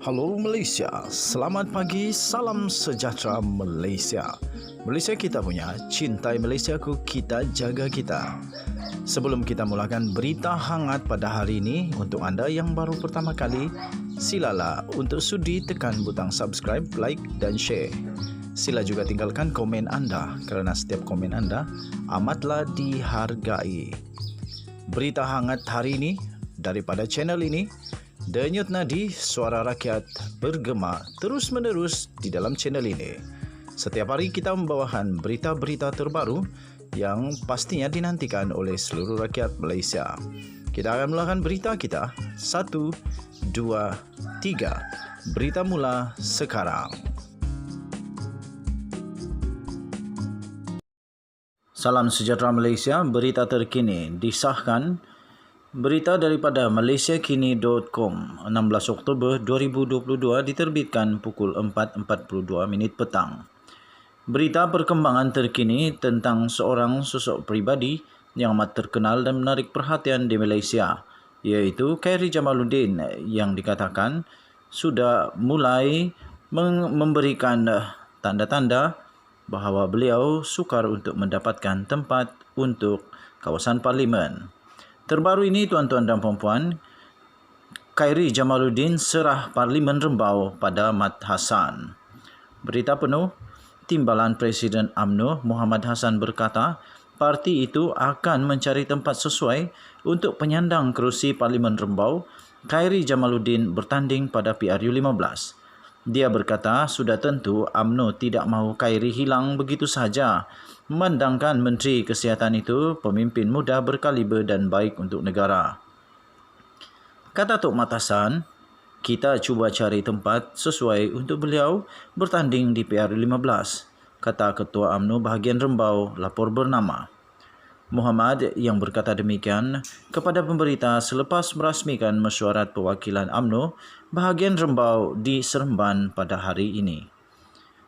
Halo Malaysia, selamat pagi, salam sejahtera Malaysia. Malaysia kita punya, cintai Malaysiaku, kita jaga kita. Sebelum kita mulakan berita hangat pada hari ini, untuk anda yang baru pertama kali, silalah untuk sudi tekan butang subscribe, like dan share. Sila juga tinggalkan komen anda kerana setiap komen anda amatlah dihargai. Berita hangat hari ini daripada channel ini, Denyut nadi suara rakyat bergema terus-menerus di dalam channel ini. Setiap hari kita membawakan berita-berita terbaru yang pastinya dinantikan oleh seluruh rakyat Malaysia. Kita akan mulakan berita kita. 1, 2, 3. Berita mula sekarang. Salam sejahtera Malaysia, berita terkini disahkan. Berita daripada malaysiakini.com 16 Oktober 2022 diterbitkan pukul 4.42 petang. Berita perkembangan terkini tentang seorang sosok pribadi yang amat terkenal dan menarik perhatian di Malaysia, iaitu Khairy Jamaluddin, yang dikatakan sudah mulai memberikan tanda-tanda bahawa beliau sukar untuk mendapatkan tempat untuk kawasan parlimen. Terbaru ini, tuan-tuan dan puan-puan, Khairy Jamaluddin serah Parlimen Rembau pada Mat Hassan. Berita penuh, Timbalan Presiden UMNO Muhammad Hassan berkata, parti itu akan mencari tempat sesuai untuk penyandang kerusi Parlimen Rembau, Khairy Jamaluddin bertanding pada PRU15. Dia berkata, sudah tentu UMNO tidak mahu Khairy hilang begitu sahaja, memandangkan Menteri Kesihatan itu pemimpin muda berkaliber dan baik untuk negara. Kata Tok Mat Hassan, kita cuba cari tempat sesuai untuk beliau bertanding di PRU15, kata Ketua UMNO bahagian Rembau lapor bernama Muhammad, yang berkata demikian kepada pemberita selepas merasmikan mesyuarat perwakilan UMNO bahagian Rembau di Seremban pada hari ini.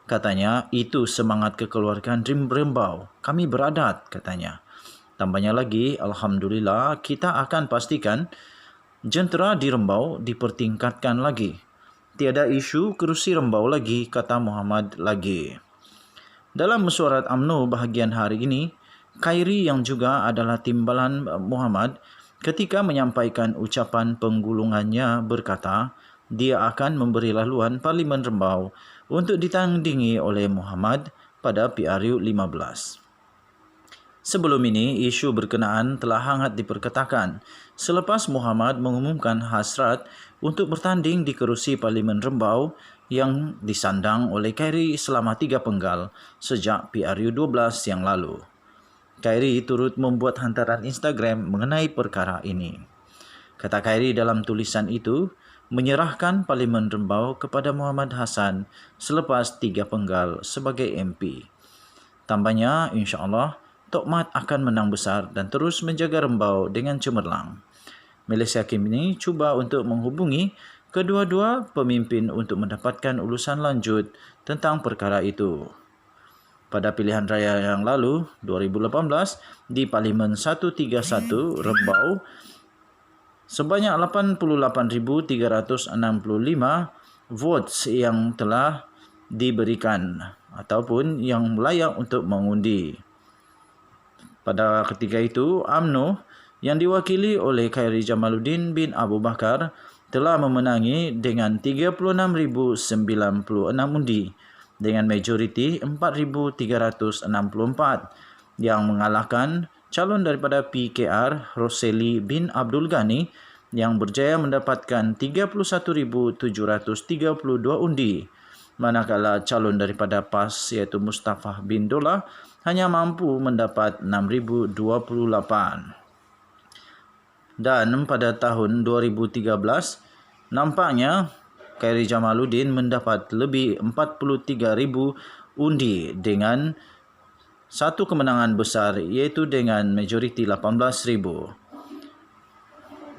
Katanya, itu semangat kekeluargaan Rembau. Kami beradat, katanya. Tambahnya lagi, Alhamdulillah, kita akan pastikan jentera di Rembau dipertingkatkan lagi. Tiada isu kerusi Rembau lagi, kata Muhammad lagi. Dalam mesyuarat UMNO bahagian hari ini, Khairy yang juga adalah timbalan Muhammad ketika menyampaikan ucapan penggulungannya berkata, dia akan memberi laluan Parlimen Rembau untuk ditandingi oleh Muhammad pada PRU15. Sebelum ini, isu berkenaan telah hangat diperkatakan selepas Muhammad mengumumkan hasrat untuk bertanding di kerusi Parlimen Rembau yang disandang oleh Khairy selama 3 penggal sejak PRU12 yang lalu. Khairy turut membuat hantaran Instagram mengenai perkara ini. Kata Khairy dalam tulisan itu, menyerahkan Parlimen Rembau kepada Muhammad Hassan selepas 3 penggal sebagai MP. Tambahnya, insya-Allah, Tok Mat akan menang besar dan terus menjaga Rembau dengan cemerlang. Malaysia kini cuba untuk menghubungi kedua-dua pemimpin untuk mendapatkan ulusan lanjut tentang perkara itu. Pada pilihan raya yang lalu, 2018, di Parlimen 131 Rembau, sebanyak 88,365 votes yang telah diberikan ataupun yang layak untuk mengundi. Pada ketika itu, UMNO yang diwakili oleh Khairy Jamaluddin bin Abu Bakar telah memenangi dengan 36,096 undi dengan majoriti 4,364 yang mengalahkan calon daripada PKR Roseli bin Abdul Ghani yang berjaya mendapatkan 31,732 undi, manakala calon daripada PAS iaitu Mustafa bin Dollah hanya mampu mendapat 6,028. Dan pada tahun 2013, nampaknya Khairy Jamaluddin mendapat lebih 43,000 undi dengan satu kemenangan besar, iaitu dengan majoriti 18,000.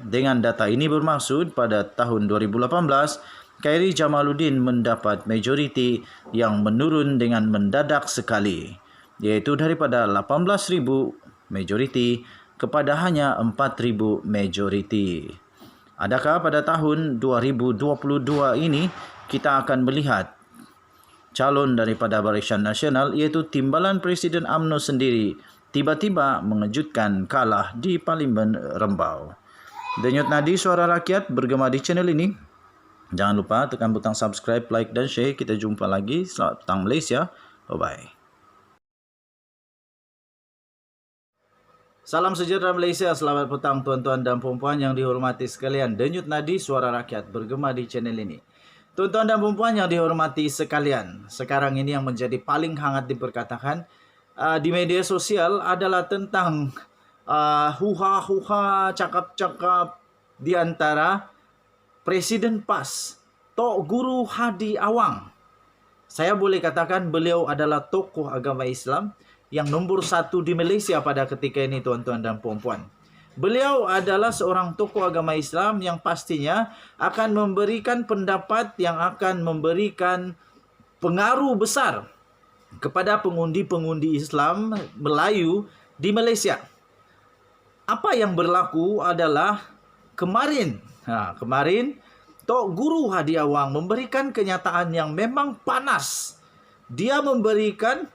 Dengan data ini bermaksud pada tahun 2018, Khairy Jamaluddin mendapat majoriti yang menurun dengan mendadak sekali, iaitu daripada 18,000 majoriti kepada hanya 4,000 majoriti. Adakah pada tahun 2022 ini kita akan melihat calon daripada Barisan Nasional iaitu Timbalan Presiden UMNO sendiri tiba-tiba mengejutkan kalah di Parlimen Rembau? Denyut nadi suara rakyat bergema di channel ini. Jangan lupa tekan butang subscribe, like dan share. Kita jumpa lagi. Selamat petang Malaysia. Bye-bye. Salam sejahtera Malaysia, selamat petang tuan-tuan dan puan-puan yang dihormati sekalian. Denyut nadi suara rakyat bergema di channel ini. Tuan-tuan dan puan-puan yang dihormati sekalian, sekarang ini yang menjadi paling hangat diperkatakan di media sosial adalah tentang huha-huha, cakap-cakap di antara Presiden PAS, Tok Guru Hadi Awang. Saya boleh katakan beliau adalah tokoh agama Islam yang nombor 1 di Malaysia pada ketika ini, tuan-tuan dan puan-puan. Beliau adalah seorang tokoh agama Islam yang pastinya akan memberikan pendapat yang akan memberikan pengaruh besar kepada pengundi-pengundi Islam Melayu di Malaysia. Apa yang berlaku adalah kemarin Tok Guru Hadi Awang memberikan kenyataan yang memang panas. Dia memberikan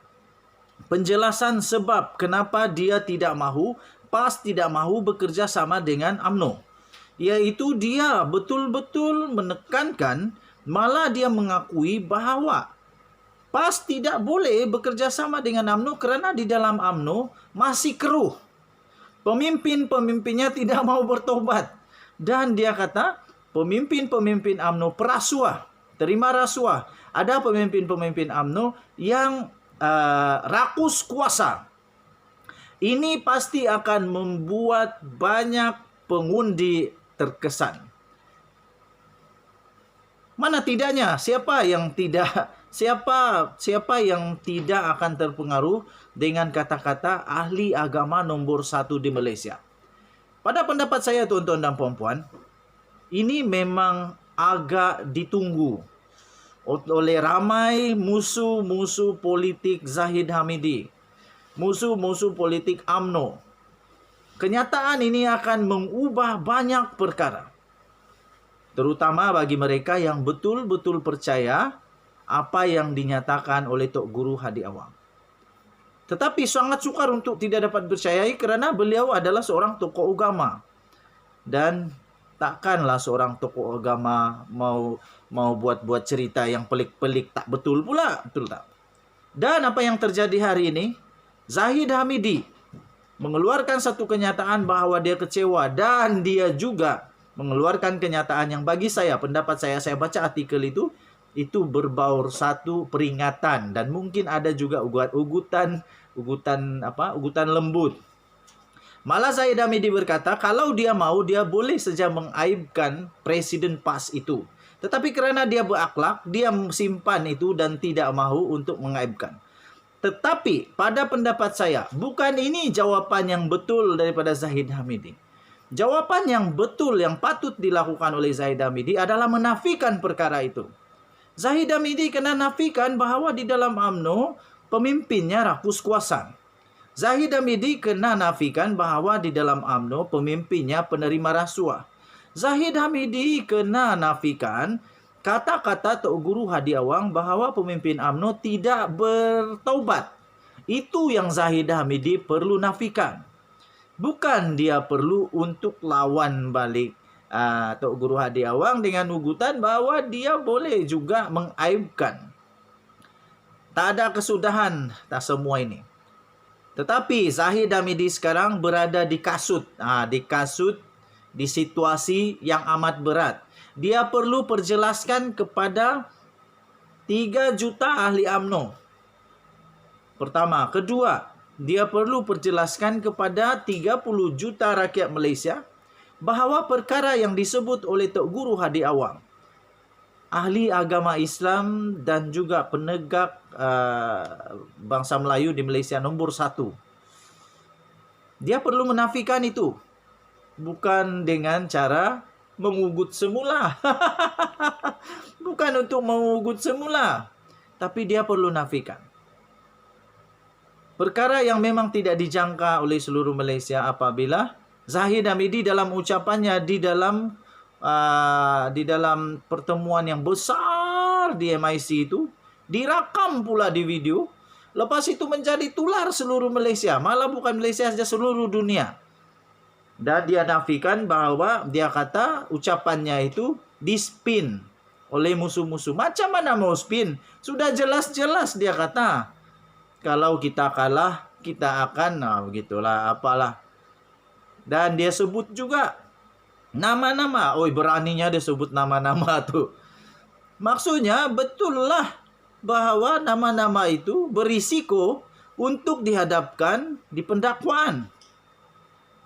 penjelasan sebab kenapa dia tidak mahu, PAS tidak mahu bekerja sama dengan UMNO. Iaitu dia betul-betul menekankan, malah dia mengakui bahawa PAS tidak boleh bekerja sama dengan UMNO kerana di dalam UMNO masih keruh. Pemimpin-pemimpinnya tidak mau bertobat. Dan dia kata, pemimpin-pemimpin UMNO perasuah, terima rasuah. Ada pemimpin-pemimpin UMNO yang rakus kuasa. Ini pasti akan membuat banyak pengundi terkesan. Mana tidaknya? Siapa yang tidak akan terpengaruh dengan kata-kata ahli agama nombor 1 di Malaysia? Pada pendapat saya, tuan-tuan dan puan-puan, ini memang agak ditunggu oleh ramai musuh-musuh politik Zahid Hamidi, musuh-musuh politik UMNO. Kenyataan ini akan mengubah banyak perkara, terutama bagi mereka yang betul-betul percaya apa yang dinyatakan oleh Tok Guru Hadi Awang. Tetapi sangat sukar untuk tidak dapat percayai kerana beliau adalah seorang tokoh agama. Dan takkanlah seorang tokoh agama mau buat cerita yang pelik-pelik, tak betul pula, betul tak? Dan apa yang terjadi hari ini, Zahid Hamidi mengeluarkan satu kenyataan bahawa dia kecewa, dan dia juga mengeluarkan kenyataan yang bagi saya, pendapat saya baca artikel itu berbaur satu peringatan, dan mungkin ada juga ugutan lembut. Malah Zahid Hamidi berkata, kalau dia mau, dia boleh saja mengaibkan Presiden PAS itu. Tetapi kerana dia berakhlak, dia simpan itu dan tidak mahu untuk mengaibkan. Tetapi pada pendapat saya, bukan ini jawapan yang betul daripada Zahid Hamidi. Jawapan yang betul, yang patut dilakukan oleh Zahid Hamidi adalah menafikan perkara itu. Zahid Hamidi kena nafikan bahawa di dalam UMNO, pemimpinnya rakus kuasa. Zahid Hamidi kena nafikan bahawa di dalam UMNO pemimpinnya penerima rasuah. Zahid Hamidi kena nafikan kata-kata Tok Guru Hadi Awang bahawa pemimpin UMNO tidak bertaubat. Itu yang Zahid Hamidi perlu nafikan. Bukan dia perlu untuk lawan balik Tok Guru Hadi Awang dengan ugutan bahawa dia boleh juga mengaibkan. Tak ada kesudahan, tak semua ini. Tetapi Zahid Hamidi sekarang berada di kasut. Di situasi yang amat berat. Dia perlu perjelaskan kepada 3 juta ahli UMNO. Pertama. Kedua, dia perlu perjelaskan kepada 30 juta rakyat Malaysia bahawa perkara yang disebut oleh Tok Guru Hadi Awang, ahli agama Islam dan juga penegak bangsa Melayu di Malaysia nombor 1. Dia perlu menafikan itu. Bukan dengan cara mengugut semula. Bukan untuk mengugut semula. Tapi dia perlu nafikan. Perkara yang memang tidak dijangka oleh seluruh Malaysia apabila Zahid Hamidi dalam ucapannya di dalam di dalam pertemuan yang besar di MIC itu, direkam pula di video. Lepas itu menjadi tular seluruh Malaysia, malah bukan Malaysia saja, seluruh dunia. Dan dia nafikan bahwa dia kata ucapannya itu dispin oleh musuh-musuh. Macam mana mau spin? Sudah jelas-jelas dia kata, kalau kita kalah, kita akan, begitulah, apalah. Dan dia sebut juga nama-nama. Oi, beraninya dia sebut nama-nama tuh. Maksudnya betullah bahwa nama-nama itu berisiko untuk dihadapkan di pendakwaan.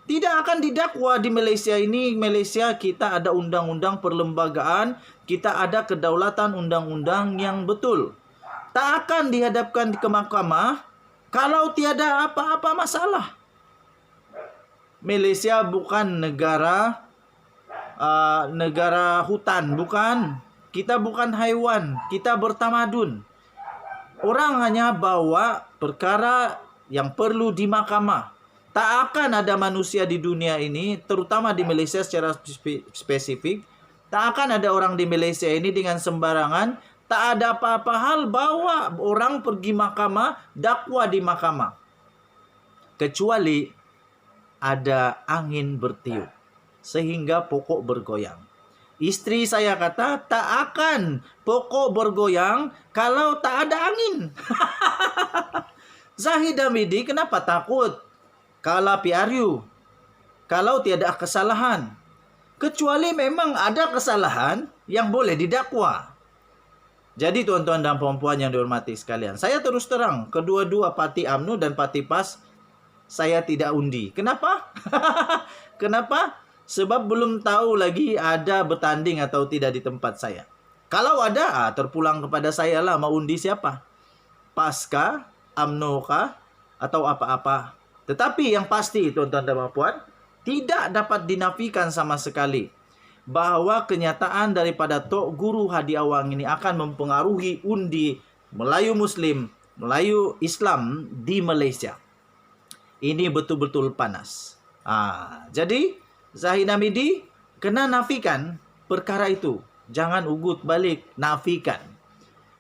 Tidak akan didakwa di Malaysia ini. Malaysia kita ada undang-undang perlembagaan, kita ada kedaulatan undang-undang yang betul. Tak akan dihadapkan ke mahkamah kalau tiada apa-apa masalah. Malaysia bukan negara hutan, bukan. Kita bukan haiwan, kita bertamadun. Orang hanya bawa perkara yang perlu di mahkamah. Tak akan ada manusia di dunia ini, terutama di Malaysia secara spesifik, tak akan ada orang di Malaysia ini dengan sembarangan, tak ada apa-apa hal bawa orang pergi mahkamah, dakwa di mahkamah. Kecuali ada angin bertiup, sehingga pokok bergoyang. Istri saya kata, tak akan pokok bergoyang kalau tak ada angin. Zahid Hamidi kenapa takut? Kala PRU, kalau tiada kesalahan. Kecuali memang ada kesalahan yang boleh didakwa. Jadi tuan-tuan dan puan-puan yang dihormati sekalian, saya terus terang, kedua-dua parti UMNO dan parti PAS, saya tidak undi. Kenapa? Kenapa? Sebab belum tahu lagi ada bertanding atau tidak di tempat saya. Kalau ada, terpulang kepada saya lah, mau undi siapa? PAS kah? UMNO kah? Atau apa-apa. Tetapi yang pasti, tuan-tuan dan puan, tidak dapat dinafikan sama sekali bahwa kenyataan daripada Tok Guru Hadi Awang ini akan mempengaruhi undi Melayu Muslim, Melayu Islam di Malaysia. Ini betul-betul panas. Jadi Zahid Hamidi kena nafikan perkara itu. Jangan ugut balik, nafikan.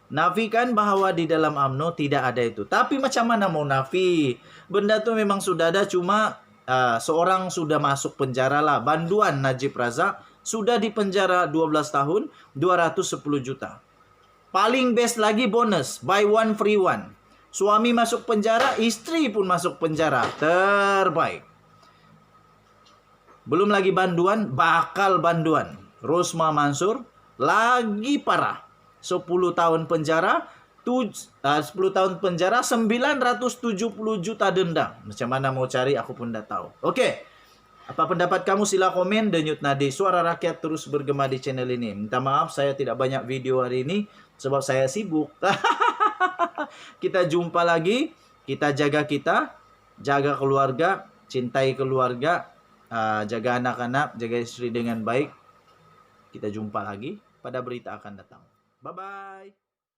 Nafikan bahwa di dalam UMNO tidak ada itu. Tapi macam mana mau nafi? Benda tu memang sudah ada, cuma seorang sudah masuk penjara lah. Banduan Najib Razak sudah dipenjara 12 tahun, 210 juta. Paling best lagi bonus, buy one free one. Suami masuk penjara, istri pun masuk penjara. Terbaik. Belum lagi banduan, bakal banduan. Rosma Mansur, lagi parah. 10 tahun penjara, 10 tahun penjara, 970 juta denda. Macam mana mau cari, aku pun dah tahu. Okey, apa pendapat kamu? Sila komen. Denyut Nadi, suara rakyat terus bergema di channel ini. Minta maaf, saya tidak banyak video hari ini, sebab saya sibuk. Kita jumpa lagi. Kita, jaga keluarga, cintai keluarga, jaga anak-anak, jaga istri dengan baik. Kita jumpa lagi pada berita akan datang. Bye-bye.